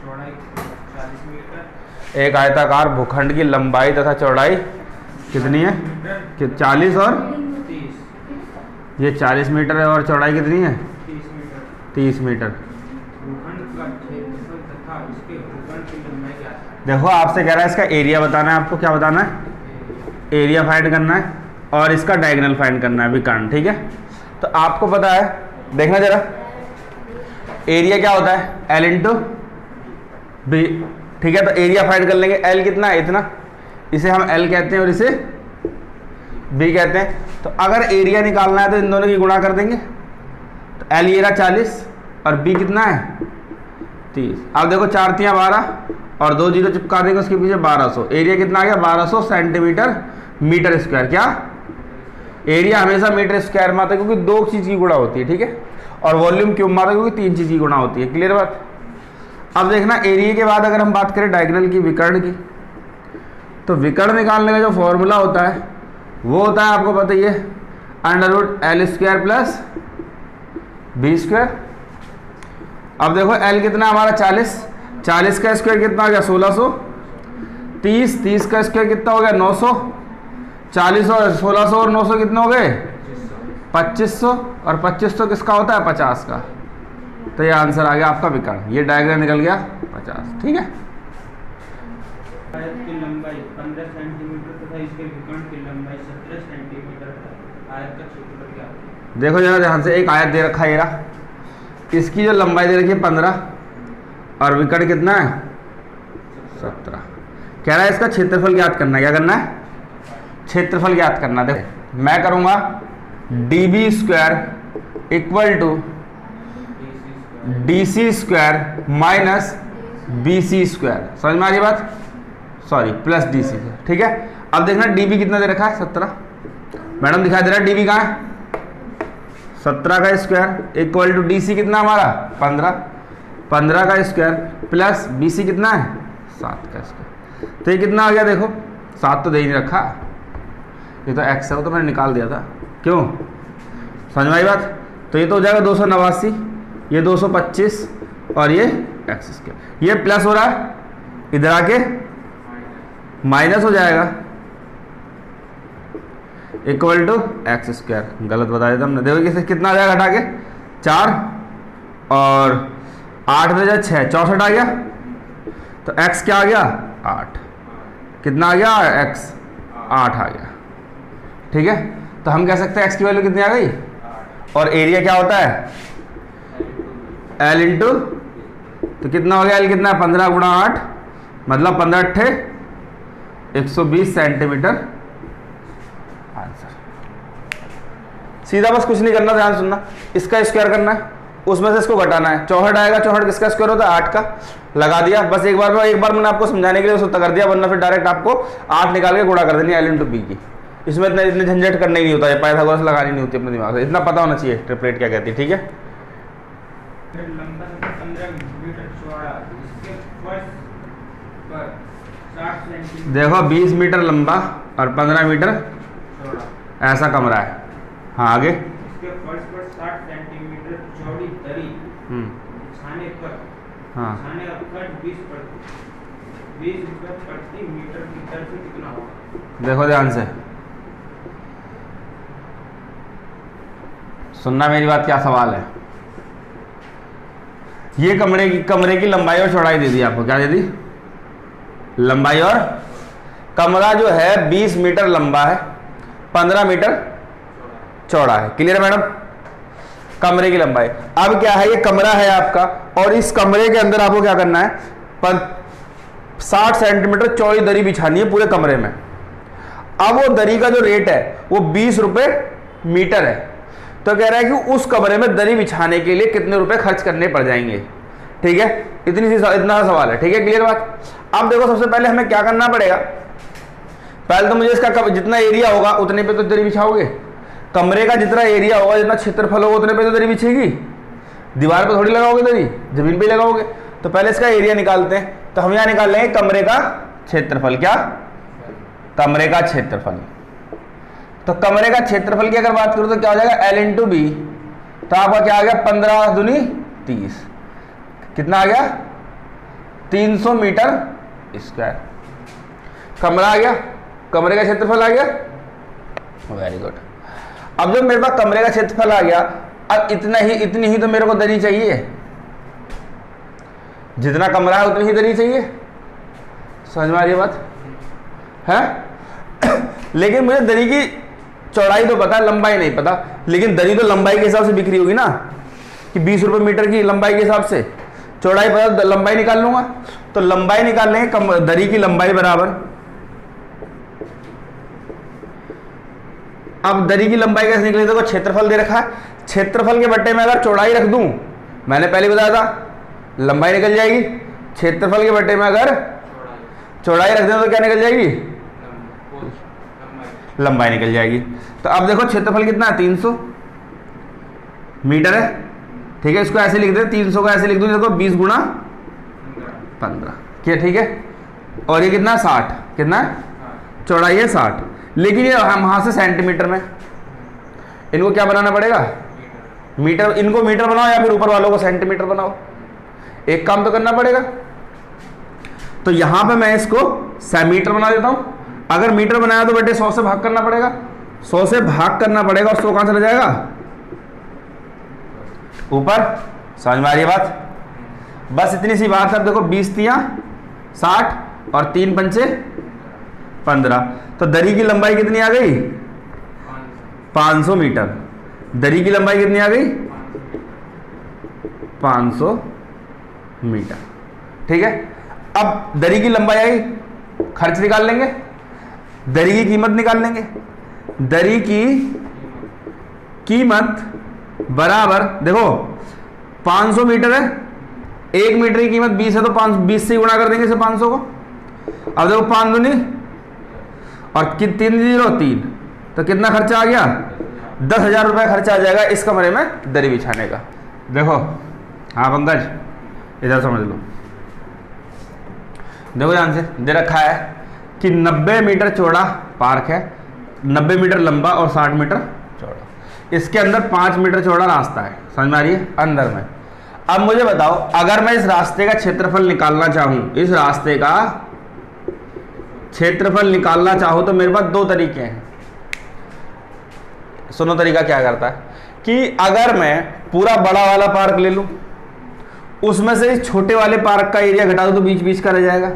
चौड़ाई 40 मीटर। एक आयताकार भूखंड की लंबाई तथा चौड़ाई कितनी है? 40 और 30। ये 40 मीटर है और चौड़ाई कितनी है? 30 मीटर। 30 मीटर। भूखंड का क्षेत्रफल तथा इसके भूखंड की लंबाई क्या है? देखो आपसे कह रहा है इसका एरिया बताना है, आपको क्या बताना है? एरिया फाइंड करना है और इसका डायगोनल फाइंड करना है विकर्ण, ठीक है। तो आपको पता है, देखना जरा, एरिया क्या होता है? L इंटू बी, ठीक है। तो एरिया फाइंड कर लेंगे, L कितना है? इतना, इसे हम L कहते हैं और इसे B कहते हैं। तो अगर एरिया निकालना है तो इन दोनों की गुणा कर देंगे। तो L ये रहा 40 और B कितना है? 30। अब देखो 4 तियाँ 12 और 2 जीरो चिपका देंगे उसके पीछे 1200। एरिया कितना आ गया? 1200 सेंटीमीटर मीटर स्क्वायर। क्या एरिया हमेशा मीटर स्क्वायर में आता है क्योंकि 2 चीज़ की गुणा होती है, ठीक है। और वॉल्यूम क्यूब में आता है क्योंकि 3 चीज़ की गुणा होती है। क्लियर बात? अब देखना एरिया के बाद अगर हम बात करें डायगोनल की, विकर्ण की, तो विकर्ण निकालने का जो फॉर्मूला होता है वो होता है, आपको पता ही है, √L² प्लस B²। अब देखो L कितना हमारा 40, 40 का स्क्वायर कितना हो गया? 1600। 30 का स्क्वायर कितना हो गया? 900। 40 और 1600 और 900 कितने हो गए? 2500। और 2500 किसका होता है? 50 का। तो ये आंसर आ गया आपका विकर्ण। ये डायग्राम निकल गया 50, ठीक है। आयत की लंबाई 15 सेंटीमीटर तथा इसके विकर्ण की लंबाई 17 सेंटीमीटर है। आयत का क्षेत्रफल क्या है? देखो जरा ध्यान से, एक आयत दे रखा है, ये इसकी जो लंबाई दे रखी है 15 और विकर्ण कितना है? 17। कह रहा है इसका क्षेत्रफल ज्ञात करना है। क्या करना है? क्षेत्रफल ज्ञात करना। देखो मैं करूंगा DB² equal to DC² minus BC²। समझ में आ रही बात? सॉरी, प्लस DC, ठीक है। अब देखना DB कितना दे रखा है? 17। मैडम दिखाई दे रहा है DB कहाँ है? 17 का स्क्वायर इक्वल टू DC कितना हमारा? 15। 15 का स्क्वायर प्लस BC कितना है? 7 का स्क्वायर। तो ये कितना आ गया? देखो 7 तो दे ही नहीं रखा, ये तो x है, वो तो मैंने निकाल दिया था। क्यों? समझ में आई बात? तो ये तो हो जाएगा 289, ये 225 और ये x²। ये प्लस हो रहा है, इधर आके माइनस हो जाएगा, इक्वल टू x²। गलत बता देता हमने। देखो किसे कितना आ जाएगा हटा के? 4 और 8 में जाए 6, 64 आ गया। तो x क्या आ गया? 8। कितना आ गया? x 8 आ गया, ठीक है। तो हम कह सकते हैं x की वैल्यू कितनी आ गई? और एरिया क्या होता है? L इंटू, तो कितना हो गया? L कितना है? 15 गुणा 8 मतलब 15 अट्ठे 120 सेंटीमीटर। आंसर सीधा, बस कुछ नहीं करना, ध्यान सुनना। इसका स्क्वायर करना है, उसमें से इसको घटाना है। 64 आएगा। 64 किसका स्क्वायर होता है? 8 का। लगा दिया बस। एक बार मैंने आपको समझाने के लिए उसको कर दिया, वरना फिर डायरेक्ट आपको 8 निकाल के गुणा कर देनी L इंटू B की। इसमें इतने झंझट करने ही नहीं होता है, पाइथागोरस लगानी नहीं होती अपने दिमाग से। इतना पता होना चाहिए ट्रिपलेट क्या कहती है, ठीक है। लंबा 15 मीटर चौड़ा, इसके फर्श पर 60 सेंटीमीटर। देखो 20 मीटर लंबा और 15 मीटर चौड़ा ऐसा कमरा है। हाँ आगे। इसके फर्श पर 60 सेंटीमीटर चौड़ी दरी बिछाने पर हाँ, बिछाने का खर्च 20 रुपये प्रति मीटर की दर से कितना होगा? देखो ध्यान से सुनना मेरी बात। क्या सवाल है? ये कमरे की लंबाई और चौड़ाई दे दी आपको। क्या दे दी? लंबाई और। कमरा जो है 20 मीटर लंबा है, 15 मीटर चौड़ा है। Clear madam? कमरे की लंबाई। अब क्या है? ये कमरा है आपका और इस कमरे के अंदर आपको क्या करना है? 60 सेंटीमीटर चौड़ी दरी बिछानी है पूरे कमरे में। अब वो दरी का जो रेट है वो 20 रुपए मीटर है। तो कह रहा है कि उस कमरे में दरी बिछाने के लिए कितने रुपए खर्च करने पड़ जाएंगे, ठीक है। इतना सवाल है, ठीक है। क्लियर बात? अब देखो सबसे पहले हमें क्या करना पड़ेगा? पहले तो मुझे इसका जितना एरिया होगा उतने पे तो दरी बिछाओगे। कमरे का जितना एरिया होगा, जितना क्षेत्रफल होगा उतने पे तो दरी बिछेगी। दीवार पे थोड़ी लगाओगे दरी, जमीन पे लगाओगे। तो पहले इसका एरिया निकालते हैं। तो हम यहाँ निकाल लेंगे कमरे का क्षेत्रफल। क्या? कमरे का क्षेत्रफल। तो कमरे का क्षेत्रफल की अगर बात करूं तो क्या हो जाएगा? L into B. तो आपका क्या आ गया? 15 दूनी 30। कितना आ गया? 300 मीटर स्क्वायर। कमरा आ गया, कमरे का क्षेत्रफल आ गया, वेरी गुड। अब जब मेरे पास कमरे का क्षेत्रफल आ गया, अब इतनी ही तो मेरे को दरी चाहिए, जितना कमरा है उतनी ही दरी चाहिए। समझ में आ रही है बात है? लेकिन मुझे दरी की चौड़ाई तो पता है, लंबाई नहीं पता। लेकिन दरी तो लंबाई के हिसाब से बिक्री होगी ना, कि 20 रुपए मीटर की लंबाई के हिसाब से। चौड़ाई पता, लंबाई निकाल लूंगा। तो लंबाई निकाल लेंगे, दरी की लंबाई बराबर, अब दरी की लंबाई कैसे निकली? देखो क्षेत्रफल दे रखा है, क्षेत्रफल के बट्टे में अगर चौड़ाई रख दूं, मैंने पहले बताया था लंबाई निकल जाएगी। क्षेत्रफल के बट्टे में अगर चौड़ाई रख दें तो क्या निकल जाएगी? लंबाई निकल जाएगी। तो अब देखो क्षेत्रफल कितना है? 300 मीटर है, ठीक है। इसको ऐसे लिख दे, 300 को ऐसे लिख दूं, देखो 20 गुणा 15, क्या ठीक है। और ये कितना? 60, कितना है? चौड़ाई है 60। लेकिन ये हम वहां से सेंटीमीटर में, इनको क्या बनाना पड़ेगा? मीटर। इनको मीटर बनाओ या फिर ऊपर वालों को सेंटीमीटर बनाओ, एक काम तो करना पड़ेगा। तो यहां पे मैं इसको मीटर बना देता हूं। अगर मीटर बनाया तो बेटे 100 से भाग करना पड़ेगा, 100 से भाग करना पड़ेगा, और 100 कहां चला जाएगा? ऊपर। समझ में आ रही है बात? बस इतनी सी बात है। अब देखो 20 तियां 60 और 3 पंचे 15। तो दरी की लंबाई कितनी आ गई? 500 मीटर। दरी की लंबाई कितनी आ गई? 500 मीटर, ठीक है। अब दरी की लंबाई आई, खर्च निकाल लेंगे, दरी की कीमत निकाल लेंगे। दरी की कीमत बराबर, देखो 500 मीटर है, 1 मीटर की कीमत 20 है, तो 20 से गुणा कर देंगे इसे 500 को। अब देखो 5 दूनी और 3 0 3, तो कितना खर्चा आ गया? 10,000 रुपये खर्चा आ जाएगा इस कमरे में दरी बिछाने का। देखो, हाँ पंकज इधर समझ लो, देखो ध्यान से दे रखा है कि 90 मीटर चौड़ा पार्क है, 90 मीटर लंबा और 60 मीटर चौड़ा। इसके अंदर 5 मीटर चौड़ा रास्ता है, समझ में आ रही है? अंदर में। अब मुझे बताओ, अगर मैं इस रास्ते का क्षेत्रफल निकालना चाहूं, इस रास्ते का क्षेत्रफल निकालना चाहूं, तो मेरे पास 2 तरीके हैं। सुनो तरीका क्या करता है कि अगर मैं पूरा बड़ा वाला पार्क ले लूं, उसमें से इस छोटे वाले पार्क का एरिया घटा दो तो बीच बीच का रह जाएगा,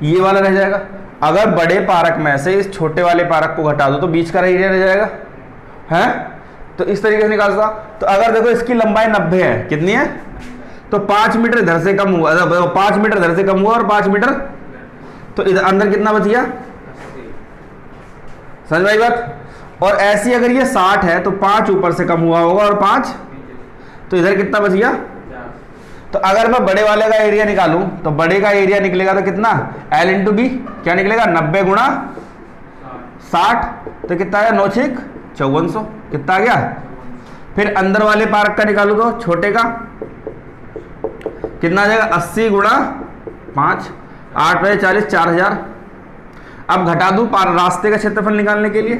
ये वाला रह जाएगा। अगर बड़े पार्क में से इस छोटे वाले पार्क को घटा दो तो बीच का एरिया रह जाएगा, है? तो इस तरीके से निकालता। तो अगर देखो इसकी लंबाई 90 है, कितनी है? तो 5 मीटर इधर से कम हुआ, 5 मीटर इधर से कम हुआ और 5 मीटर, तो इधर अंदर कितना बच गया? समझ में आई बात? और ऐसी अगर ये 60 है तो 5 ऊपर से कम हुआ होगा और 5, तो इधर कितना बच गया? तो अगर मैं बड़े वाले का एरिया निकालूं तो बड़े का एरिया निकलेगा तो कितना? L इंटू बी, क्या निकलेगा? 90 गुणा 60, तो कितना आया? 9 6 5400, कितना आ गया? फिर अंदर वाले पार्क का निकालू तो छोटे का कितना आ जाएगा? 80 गुणा 5, 8 बजे 40, 4000। अब घटा दूं रास्ते का क्षेत्रफल निकालने के लिए,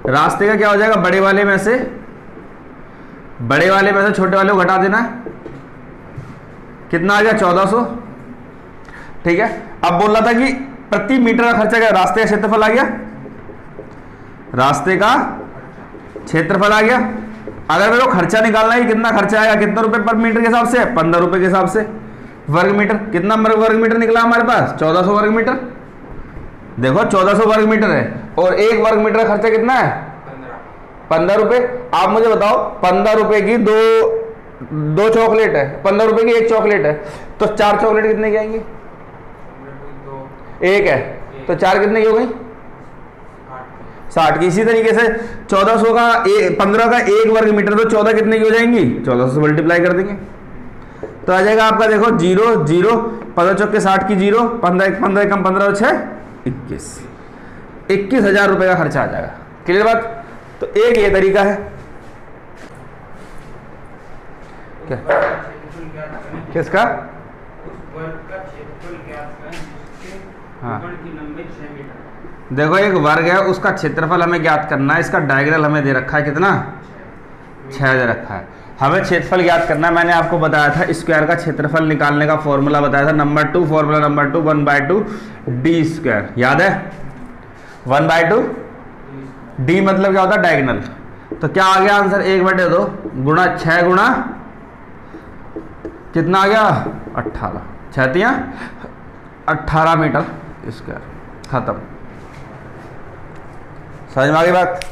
रास्ते का क्या हो जाएगा? बड़े वाले में से छोटे वाले को घटा देना है, कितना आ गया? 1400, ठीक है। अब बोल रहा था कि प्रति मीटर का खर्चा क्या? रास्ते का क्षेत्रफल आ गया, रास्ते का क्षेत्रफल आ गया। अगर मेरे को खर्चा निकालना है, कितना खर्चा आएगा, कितना रुपए पर मीटर के हिसाब से? 15 रुपए के हिसाब से वर्ग मीटर। कितना वर्ग मीटर निकला हमारे पास? 1400 वर्ग मीटर। देखो 1400 वर्ग मीटर है, और 1 वर्ग मीटर का खर्चा कितना है? 15 रुपए। आप मुझे बताओ, 15 रुपए की दो चॉकलेट है, 15 रुपए की 1 चॉकलेट है, तो 4 चॉकलेट कितने की आएंगी? 1 है, तो 4 कितने की हो गई? 60 की। इसी तरीके से 1400 का 15 का 1 वर्ग मीटर, तो 14 कितने की हो जाएंगी? 1400 से मल्टीप्लाई कर देंगे तो आ जाएगा आपका, देखो 0 0, 15 चौके 60 की 0, 15 कम 15 6 21,000 रुपए का खर्चा आ जाएगा। क्लियर बात? तो एक ये तरीका है क्या? किसका? हाँ, देखो एक वर्ग है, उसका क्षेत्रफल हमें ज्ञात करना है, इसका डायगोनल हमें दे रखा है कितना? 6 दे रखा है। हमें क्षेत्रफल ज्ञात करना है। मैंने आपको बताया था स्क्वायर का क्षेत्रफल निकालने का फॉर्मूला बताया था फॉर्मूला नंबर 2 1/2 डी स्क्वायर, याद है? 1/2 डी मतलब क्या होता है? डायगोनल। तो क्या आ गया आंसर? 1/2 गुणा 6 गुणा कितना आ गया? 18, 6 18 मीटर स्क्वायर। खत्म। समझ में आ गई बात?